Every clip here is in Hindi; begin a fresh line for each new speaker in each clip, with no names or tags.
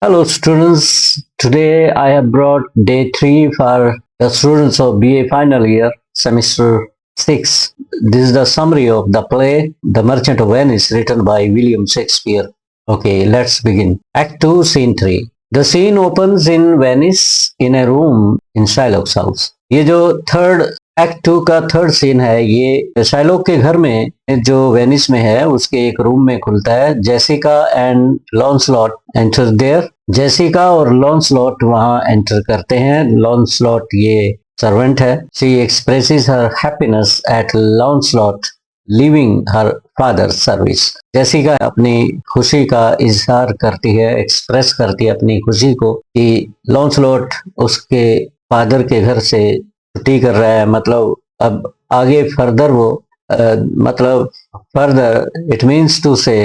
Hello students, today I have brought day 3 for the students of BA final year, semester 6. This is the summary of the play The Merchant of Venice written by William Shakespeare. Okay, let's begin. Act 2, Scene 3. The scene opens in Venice in a room in Shylock's house. ये जो थर्ड एक्ट 2 का थर्ड सीन है ये शाइलॉक के घर में जो वेनिस में है उसके एक रूम में खुलता है। Jessica and Launcelot enter there. Jessica और लॉन्सलॉट वहां एंटर करते हैं। लॉन्सलॉट ये सर्वेंट है। She expresses her happiness at Launcelot leaving her father service. Jessica अपनी खुशी का इजहार करती है, एक्सप्रेस करती है अपनी खुशी को कि लॉन्सलॉट उसके फादर के घर से छुट्टी कर रहा है। मतलब अब आगे फर्दर वो मतलब further it means to say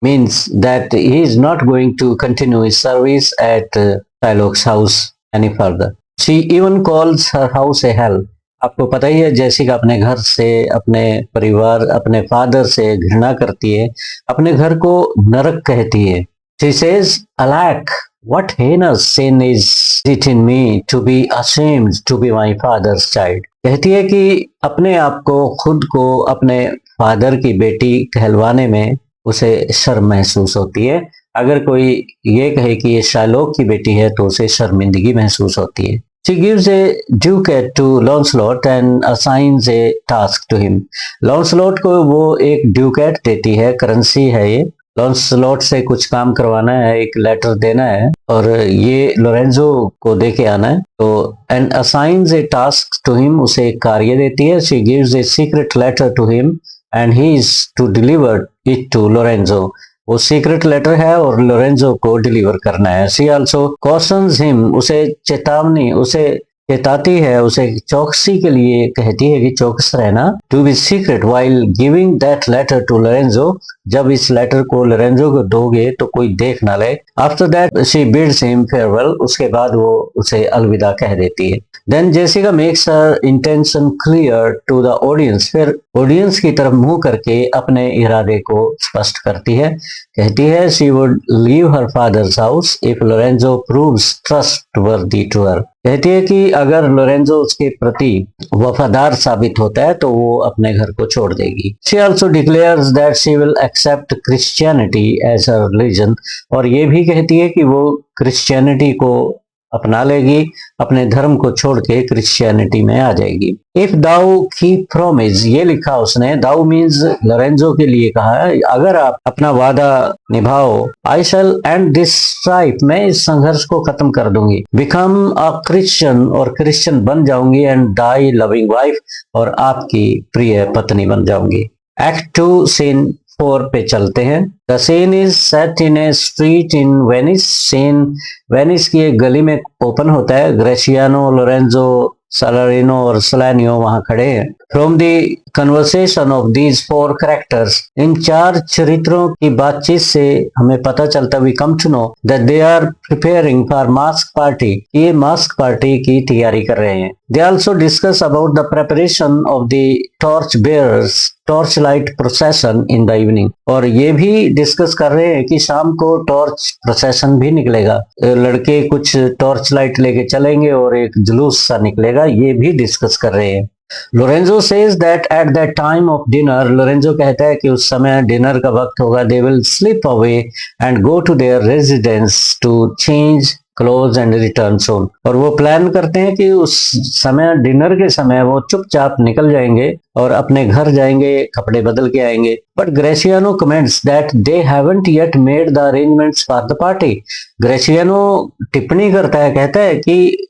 means that he is not going to continue his service at Shylock's house any further. She even calls her house a hell. आपको पता ही है जेसिका अपने घर से, अपने परिवार, अपने फादर से घृणा करती है, अपने घर को नरक कहती है। She says alack what heinous sin is it in me to be ashamed to be my father's child। कहती है कि अपने आप को, खुद को अपने फादर की बेटी कहलवाने में उसे शर्म महसूस होती है। अगर कोई ये कहे कि ये शाइलॉक की बेटी है तो उसे शर्मिंदगी महसूस होती है। She gives a ducat to Lancelot and assigns a task to him। लॉन्सलॉट को वो एक ड्यूकेट देती है, करेंसी है ये। लॉन्सलॉट से कुछ काम करवाना है, एक लेटर देना है और ये लोरेंजो को दे के आना है। तो and assigns a task to him, उसे एक कार्य देती है। She gives a secret letter to him and he is to deliver it to Lorenzo. वो सीक्रेट लेटर है और लोरेंजो को डिलीवर करना है। शी आल्सो कॉशंस हिम, उसे चेतावनी, उसे चेताती है, उसे चौकसी के लिए कहती है कि चौकस रहना। To be secret while giving that letter to Lorenzo, जब इस लेटर को लोरेंजो को दोगे तो कोई देख ना ले। After that she bids him farewell, उसके बाद वो उसे अलविदा कह देती है। Then Jessica makes her intention clear to the audience, फिर ऑडियंस की तरफ मुंह करके अपने इरादे को स्पष्ट करती है। कहती है she would leave her father's house if Lorenzo proves trustworthy to her. कहती है कि अगर लोरेंजो उसके प्रति वफादार साबित होता है तो वो अपने घर को छोड़ देगी। She also declares that she will accept Christianity as her religion, और ये भी कहती है कि वो क्रिश्चियनिटी को अपना लेगी, अपने धर्म को छोड़ के क्रिश्चियनिटी में आ जाएगी। इफ दाउ कीप प्रॉमिस, ये लिखा उसने, दाउ मीन्स लोरेंजो के लिए कहा है, अगर आप अपना वादा निभाओ, आई शैल एंड दिस स्ट्राइफ, मैं इस संघर्ष को खत्म कर दूंगी। बिकम अ क्रिश्चियन, और क्रिश्चियन बन जाऊंगी। एंड डाई लविंग वाइफ, और आपकी प्रिय पत्नी बन जाऊंगी। एक्ट 2 सीन 4 पे चलते हैं। The scene is set in a street in Venice. Scene Venice की एक गली में ओपन होता है। ग्रेशियानो, लोरेंजो, सालारिनो और सलानियो वहां खड़े हैं। From the conversation of these 4 characters, इन 4 चरित्रों की बातचीत से हमें पता चलता, we come to know that they are preparing for mask party, ये मास्क पार्टी की तैयारी कर रहे हैं। They also discuss about the preparation of the torch bearers torch light procession in the evening, और ये भी डिस्कस कर रहे हैं कि शाम को टॉर्च प्रोसेशन भी निकलेगा। लड़के कुछ टॉर्च लाइट लेके चलेंगे और एक जुलूस सा निकलेगा, ये भी डिस्कस कर रहे हैं। Lorenzo says that at that time of dinner, Lorenzo कहता है कि उस समय डिनर का वक्त होगा। They will slip away and go to their residence to change clothes and return soon, और वो प्लान करते हैं कि उस समय, डिनर के समय, वो चुपचाप निकल जाएंगे और अपने घर जाएंगे, कपड़े बदल के आएंगे। But Gratiano comments that they haven't yet made the arrangements for the party. Gratiano टिप्पणी करता है, कहता है कि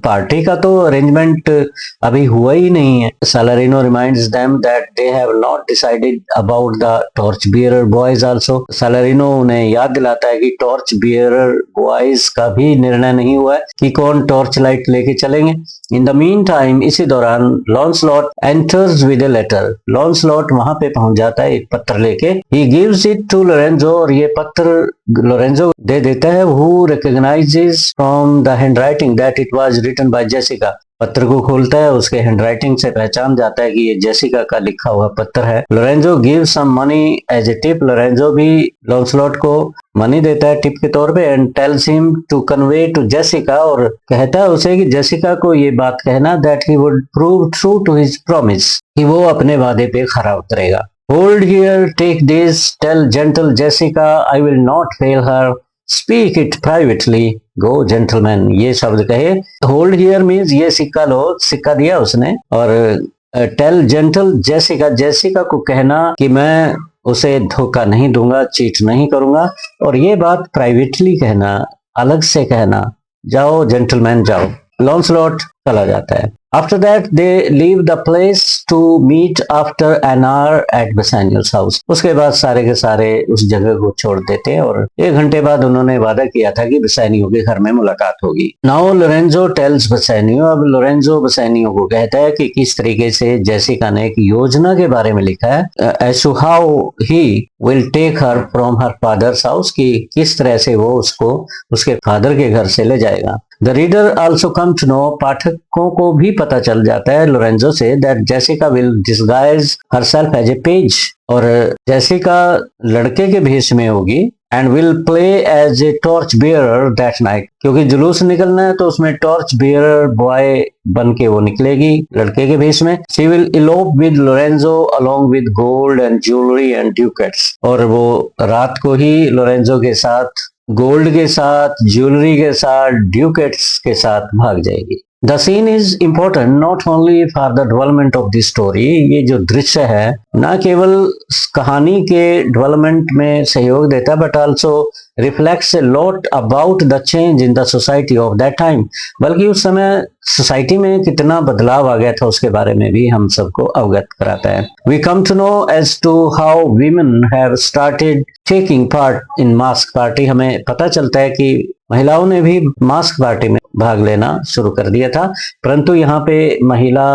पार्टी का तो अरेंजमेंट अभी हुआ ही नहीं है। Salarino reminds them that they have not decided about the torch bearer boys also. Salarino उन्हें याद दिलाता है कि टॉर्च बियरर बॉयज का भी निर्णय नहीं हुआ है कि कौन टॉर्च लाइट लेके चलेंगे। इन द मीन टाइम, इसी दौरान Launcelot enters with a letter. Launcelot वहां पे पहुंच जाता है एक पत्र लेके। He gives it to Lorenzo, और ये पत्र लोरेंजो दे देता है। Who recognises from the handwriting that it was written by Jessica, पत्र को खोलता है, उसके हैंडराइटिंग से पहचान जाता है कि ये जेसिका का लिखा हुआ पत्र है। Lorenzo give some money as a tip, Lorenzo भी लॉन्सलॉट को मनी देता है टिप के तौर पे, and tells him to convey to Jessica, और कहता है उसे कि जेसिका को ये बात कहना that he would prove true to his promise, कि वो अपने वादे पे खरा उतरेगा। Hold here, take this, tell gentle Jessica I will not fail her, speak it privately, go gentleman. ये शब्द कहे। होल्ड हियर मीन्स ये सिक्का लो, सिक्का दिया उसने, और टेल जेंटल जेसिका, जेसिका को कहना कि मैं उसे धोखा नहीं दूंगा, चीट नहीं करूंगा, और ये बात प्राइवेटली कहना, अलग से कहना। जाओ जेंटलमैन जाओ। लॉन्सलॉट चला जाता है। After that they leave the place to meet after an hour at Bassanio's house. उसके बाद सारे के सारे उस जगह को छोड़ देते हैं और 1 घंटे बाद उन्होंने वादा किया था कि बसानियो के घर में मुलाकात होगी। Now Lorenzo tells Bassanio, अब लोरेंजो बसानियो को कहता है कि किस तरीके से जेसिका ने एक योजना के बारे में लिखा है, as to how he will take her from her father's house, कि किस तरह से वो उसको उसके फादर के घर से ले जाएगा। The reader also come to know, पाठकों को भी पता चल जाता है लोरेंजो से, that Jessica will disguise herself as a page, और जेसिका लड़के के भेष में होगी, and will play as a torch bearer that night, क्योंकि जुलूस निकलना है तो उसमें टॉर्च बियरर बॉय बन के वो निकलेगी लड़के के भेष में। She will elope with Lorenzo along with gold and jewellery and ducats, और वो रात को ही लोरेंजो के साथ, गोल्ड के साथ, ज्वेलरी के साथ, ड्यूकेट्स के साथ भाग जाएगी। The scene is important not only for the development of the story, ये जो दृश्य है न केवल कहानी के डेवलपमेंट में सहयोग देता, but also reflects a lot about the change in the society of that time, बल्कि उस समय सोसाइटी में कितना बदलाव आ गया था उसके बारे में भी हम सबको अवगत कराता है। We come to know as to how women have started taking part in mask party, हमें पता चलता है कि महिलाओं ने भी मास्क पार्टी में भाग लेना शुरू कर दिया था, परंतु यहाँ पे महिला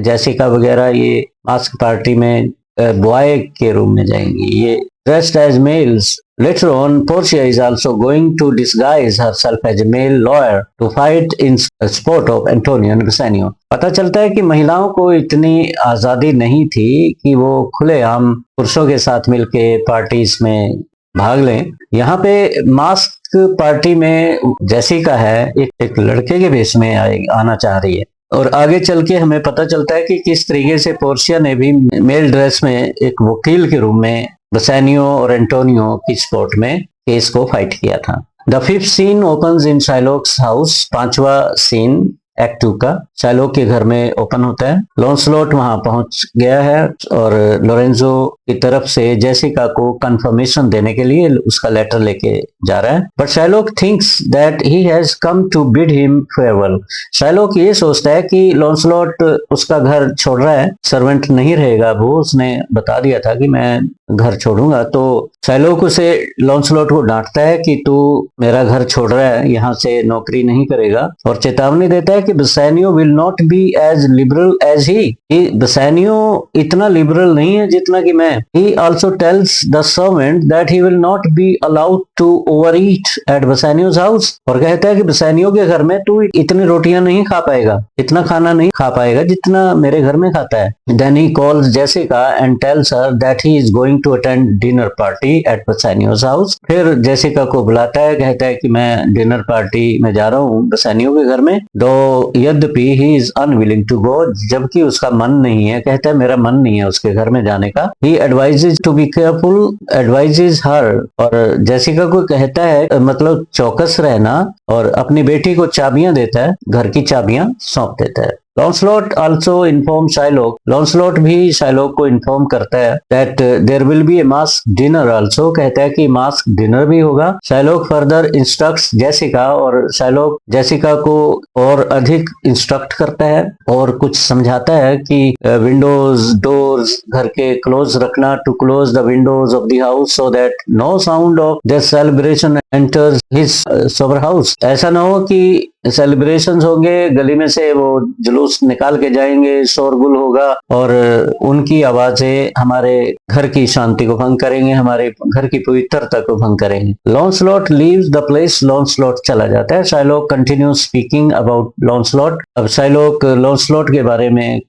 जेसिका वगैरह ये मास्क पार्टी में बॉय के रूम में जाएंगी, ये dressed as males. Later on, Portia is also going to disguise herself as a male lawyer to fight in support of Antonio and Bassanio. पता चलता है कि महिलाओं को इतनी आजादी नहीं थी कि वो खुलेआम पुरुषों के साथ मिलके पार्टीज में भाग लें। यहाँ पे मास्क पार्टी में जेसिका है एक लड़के के भेष में आना चाह रही है, और आगे चल के हमें पता चलता है कि किस तरीके से पोर्शिया ने भी मेल ड्रेस में एक वकील के रूप में बसानियो और एंटोनियो की सपोर्ट में केस को फाइट किया था। The 5th scene opens in Shylock's house, 5वां सीन एक्ट 2 का शाइलॉक के घर में ओपन होता है। लॉन्सलॉट वहां पहुंच गया है और लोरेंजो की तरफ से जेसिका को कंफर्मेशन देने के लिए उसका लेटर लेके जा रहा है, but Shylock thinks that he has come to bid him farewell. Shylock ये सोचता है कि लॉन्सलॉट उसका घर छोड़ रहा है, सर्वेंट नहीं रहेगा वो, उसने बता दिया था कि मैं घर छोड़ूंगा, तो शाइलॉक उसे लॉन्सलॉट को डांटता है कि तू मेरा घर छोड़ रहा है, यहाँ से नौकरी नहीं करेगा, और चेतावनी देता है कि Bassanio will not be as liberal as he, Bassanio इतना लिबरल नहीं है जितना कि मैं। He also tells the servant that he will not be allowed to overeat at Bassanio's house, और कहता है कि बसानियो के घर में तू इतनी रोटियां नहीं खा पाएगा, इतना खाना नहीं खा पाएगा जितना मेरे घर में खाता है। Then he calls Jessica and tells her that he is going to attend dinner party at Bassanio's house. फिर जेसिका को बुलाता है, कहता है कि मैं डिनर पार्टी में जा रहा हूँ बसानियो के घर में, दो यद्यपि he is unwilling to go, जबकि उसका मन नहीं है, कहता है मेरा मन नहीं है उसके घर में जाने का। He advises to be careful, advises her, और जेसिका को कहता है मतलब चौकस रहना, और अपनी बेटी को चाबियां देता है, घर की चाबियां सौंप देता है। Launcelot also inform Shylock, Launcelot भी शाइलॉक को इन्फॉर्म करता है that there will be a mask dinner also, कहता है कि मास्क डिनर भी होगा। शाइलॉक फर्दर इंस्ट्रक्ट्स जेसिका, और शाइलॉक जेसिका को और अधिक इंस्ट्रक्ट करता है और कुछ समझाता है कि विंडोज डोर्स घर के क्लोज रखना, to close the windows of the house so that no sound of this celebration enters his sober house, ऐसा ना हो कि सेलिब्रेशंस होंगे, गली में से वो जुलूस निकाल के जाएंगे, शोरगुल होगा और उनकी आवाजें हमारे घर की शांति को भंग करेंगे, हमारे घर की पवित्रता को भंग करेंगे। Launcelot leaves the place, Launcelot चला जाता है। Shylock continue speaking about Launcelot. अब शाइलॉक लॉन्सलॉट के बारे में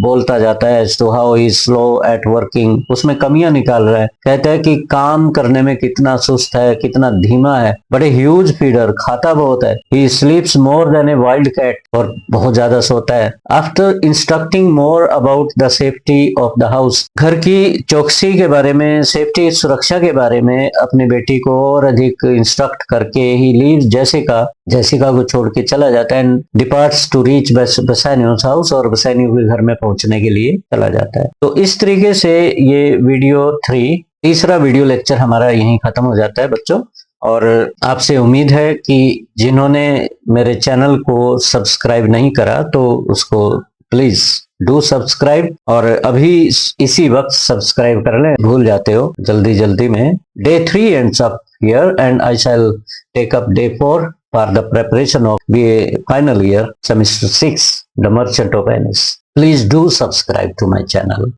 बोलता जाता है as to how he slow at working, उसमें कमियां निकाल रहा है। कहता है कि काम करने में कितना सुस्त है, कितना धीमा है, बड़े ह्यूज फीडर, खाता बहुत है। ही स्लीप्स more than a wild cat, और बहुत ज्यादा सोता है। After instructing more about the safety of the house, घर की चौकसी के बारे में, सेफ्टी सुरक्षा के बारे में अपनी बेटी को और अधिक इंस्ट्रक्ट करके ही लीव्स जेसिका को छोड़ के चला जाता है। And departs to reach Bassanio's house, और बेसानियो के घर में पहुंचने के लिए चला जाता है। तो इस तरीके से ये वीडियो 3, तीसरा वीडियो लेक्चर हमारा यहीं खत्म हो जाता है बच्चों। और आपसे उम्मीद है कि जिन्होंने मेरे चैनल को सब्सक्राइब नहीं करा तो उसको प्लीज डू सब्सक्राइब, और अभी इसी वक्त सब्सक्राइब कर लें, भूल जाते हो जल्दी जल्दी में। Day 3 ends up here and I shall take up Day 4 for the preparation of BA final year semester 6, The Merchant of Venice. Please do subscribe to my channel.